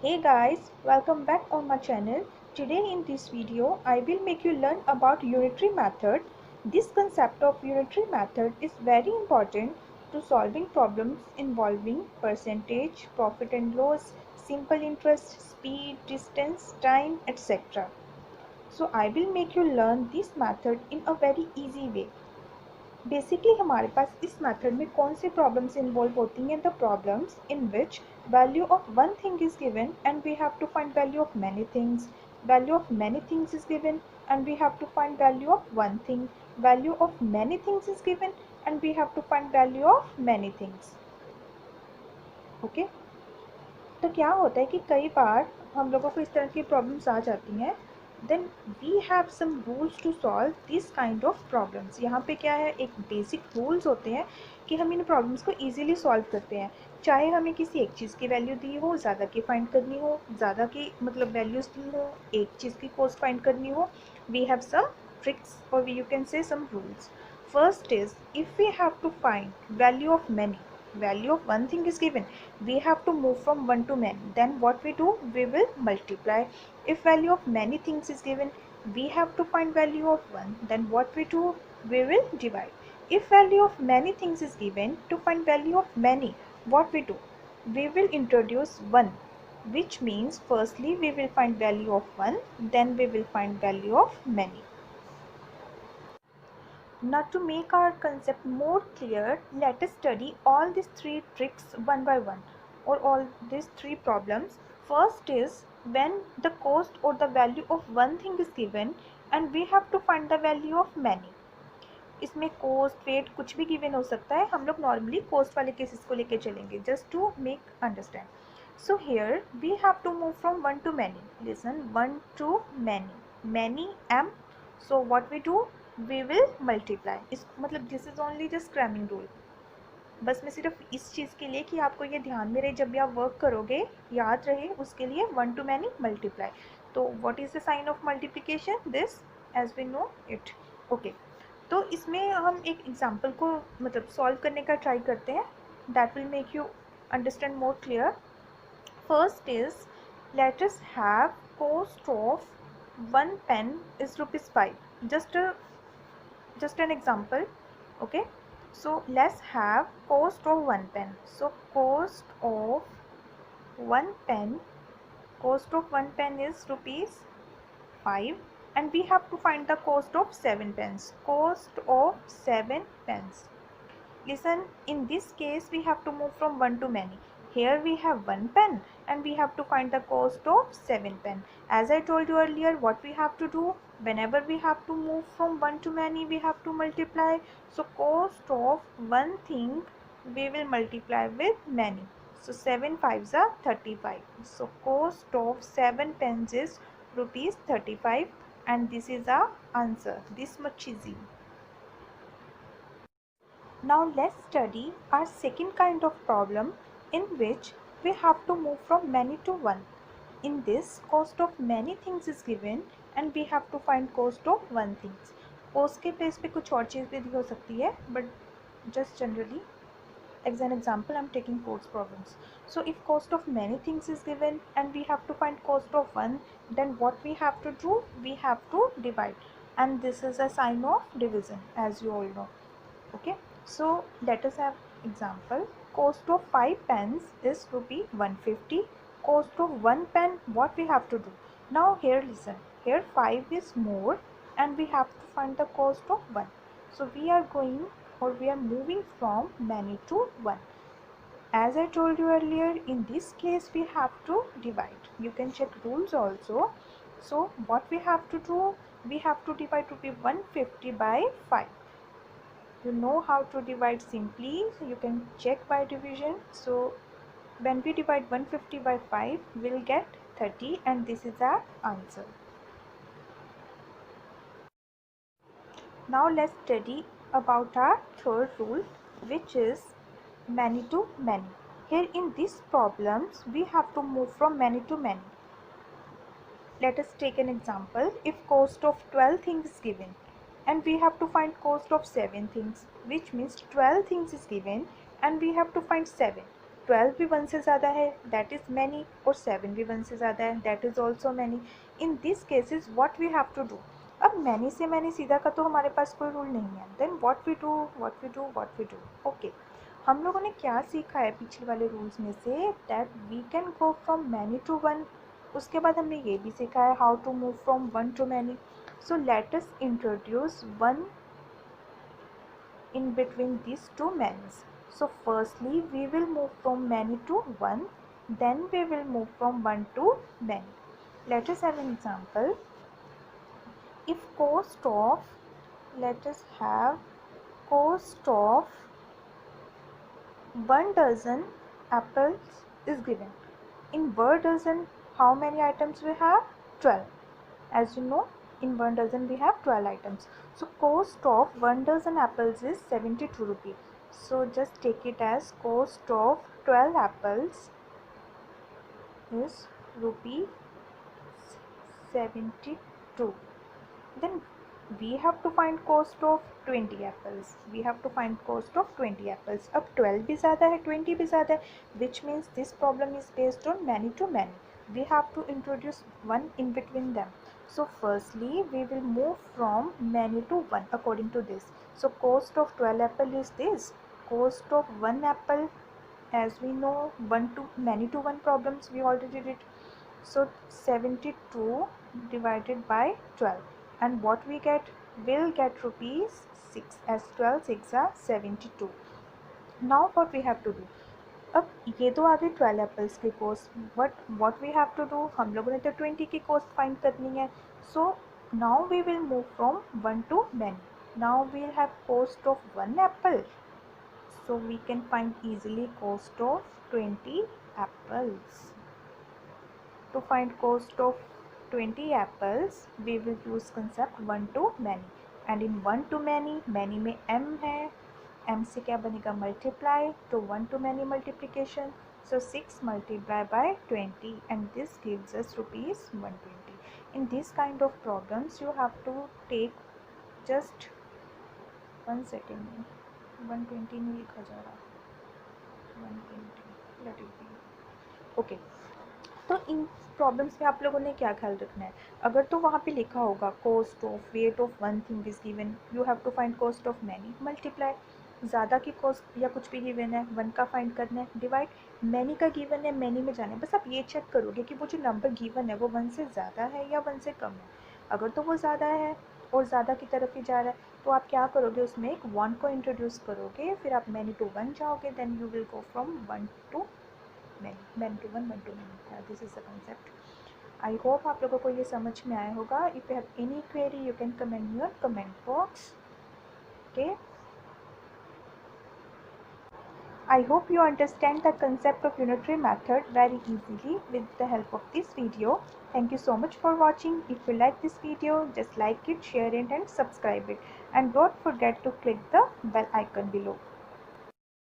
Hey guys, welcome back on my channel. Today in this video, I will make you learn about unitary method. This concept of unitary method is very important to solving problems involving percentage, profit and loss, simple interest, speed, distance, time, etc. So I will make you learn this method in a very easy way. Basically हमारे पास इस method में कौन से problems involve होती हैं the problems in which value of one thing is given and we have to find value of many things value of many things is given and we have to find value of one thing value of many things is given and we have to find value of many things okay. तो क्या होता है कि कई बार हम लोगों को इस तरह की प्रॉब्लम्स आ जाती हैं then we have some rules to solve this kind of problems. यहाँ पे क्या है, एक बेसिक रूल्स होते हैं कि हम इन प्रॉब्लम्स को ईजिली सॉल्व करते हैं। चाहे हमें किसी एक चीज़ की वैल्यू दी हो, ज़्यादा की फाइंड करनी हो, ज़्यादा की मतलब वैल्यूज़ दी हो, एक चीज़ की कॉस्ट फाइंड करनी हो, वी हैव सम ट्रिक्स और you can say some rules. First is if we have to find value of many, value of one thing is given, we have to move from one to many, then what we do, we will multiply. If value of many things is given, we have to find value of one, then what we do, we will divide. If value of many things is given, to find value of many, what we do, we will introduce one, which means firstly we will find value of one, then we will find value of many. Now to make our concept more clear, let us study all these three tricks one by one, or all these three problems. First is when the cost or the value of one thing is given and we have to find the value of many. इसमें cost, weight कुछ भी given हो सकता है, हम लोग normally cost वाले cases को लेके चलेंगे just to make understand. So here we have to move from one to many. Listen, one to many, many m. So what we do, we will multiply. इस मतलब this is only just cramming rule. बस मैं सिर्फ इस चीज़ के लिए कि आपको ये ध्यान में रहे, जब भी आप वर्क करोगे याद रहे, उसके लिए वन टू मैनी मल्टीप्लाई. तो what is the sign of multiplication, this as we know it. Okay, तो इसमें हम एक एग्जांपल को मतलब सॉल्व करने का ट्राई करते हैं, that will make you understand more clear. First is let us have cost of one pen is ₹5. just an example. Okay, so let's have cost of one pen. So cost of one pen is ₹5, and we have to find the cost of 7 pens. Cost of 7 pens. Listen, in this case we have to move from one to many. Here we have one pen and we have to find the cost of 7 pen. As I told you earlier, what we have to do, whenever we have to move from one to many, we have to multiply. So cost of one thing we will multiply with many. So 7 fives are 35. So cost of 7 pens is ₹35, and this is our answer. This much easy. Now let's study our second kind of problem in which we have to move from many to one. In this, cost of many things is given and we have to find cost of one thing. Cost के place पे कुछ और चीज़ भी दी हो सकती है, but just generally as an example I'm taking cost problems. So if cost of many things is given and we have to find cost of one, then what we have to do, we have to divide, and this is a sign of division, as you all know. Okay, so let us have example. Cost of 5 pens is ₹150. Cost of 1 pen, what we have to do? Now here listen, here 5 is more and we have to find the cost of 1. So we are going, or we are moving from many to 1. As I told you earlier, in this case we have to divide. You can check rules also. So what we have to do, we have to divide ₹150 by 5. You know how to divide simply, you can check by division. So when we divide 150 by 5, we'll get 30, and this is our answer. Now let's study about our third rule, which is many to many. Here in these problems we have to move from many to many. Let us take an example. If cost of 12 things is given and we have to find cost of 7 things, which means 12 things is given and we have to find 7. 12 भी 1 से ज़्यादा है, that is many, और 7 भी 1 से ज़्यादा है, that is also many. In this cases what we have to do, अब मैनी से मैनी सीधा का तो हमारे पास कोई रूल नहीं है, then what we do. Okay, हम लोगों ने क्या सीखा है पिछले वाले रूल्स में से, that we can go from many to one. उसके बाद हमने ये भी सीखा है how to move from one to many. So let us introduce one in between these two manys. So firstly we will move from many to one, then we will move from one to many. Let us have an example. If cost of, let us have cost of 1 dozen apples is given. In 1 dozen how many items we have? 12. As you know, in 1 dozen we have 12 items. So cost of 1 dozen apples is 72 rupees. So just take it as cost of 12 apples is rupee 72. Then we have to find cost of 20 apples. We have to find cost of 20 apples. अब 12 भी ज़्यादा है, 20 भी ज़्यादा है, which means this problem is based on many to many. We have to introduce one in between them. So firstly we will move from many to one according to this. So cost of 12 apple is this. Cost of 1 apple, as we know, 1 to many to 1 problems we already did. So 72 divided by 12, and what we get, will get rupees 6, as 12 6 are 72. Now what we have to do, अब ये तो आ गई 12 apples की cost, but what we have to do, हम लोगों ने तो 20 की कॉस्ट फाइंड करनी है. So now we will move from 1 to many. Now we have cost of 1 apple, so we can find easily cost of 20 apples. To find cost of 20 apples we will use concept 1 to many, and in 1 to many, many में m है, m से क्या बनेगा, multiply, तो 1 to many multiplication, so 6 multiply by 20 and this gives us rupees 120. In this kind of problems you have to take just 1 second, 120 नहीं लिखा जा रहा, 120, let it be. ओके, तो इन प्रॉब्लम्स में आप लोगों ने क्या ख्याल रखना है, अगर तो वहाँ पे लिखा होगा cost of weight of one thing is given, you have to find cost of many, multiply, ज़्यादा की कॉस्ट या कुछ भी गिवन है, वन का फाइंड करना है, डिवाइड, मैनी का गिवन है, मैनी में जाना है. बस आप ये चेक करोगे कि वो जो नंबर गिवन है वो वन से ज़्यादा है या वन से कम है. अगर तो वो ज़्यादा है और ज़्यादा की तरफ ही जा रहा है तो आप क्या करोगे, उसमें एक वन को इंट्रोड्यूस करोगे, फिर आप मैनी टू वन जाओगे, then you will go from one to many to one to many. This is the concept. I hope आप लोगों को ये समझ में आया होगा. If you have any query you can comment in your comment box. Okay, I hope you understand the concept of unitary method very easily with the help of this video. Thank you so much for watching. If you like this video, just like it, share it and subscribe it, and don't forget to click the bell icon below.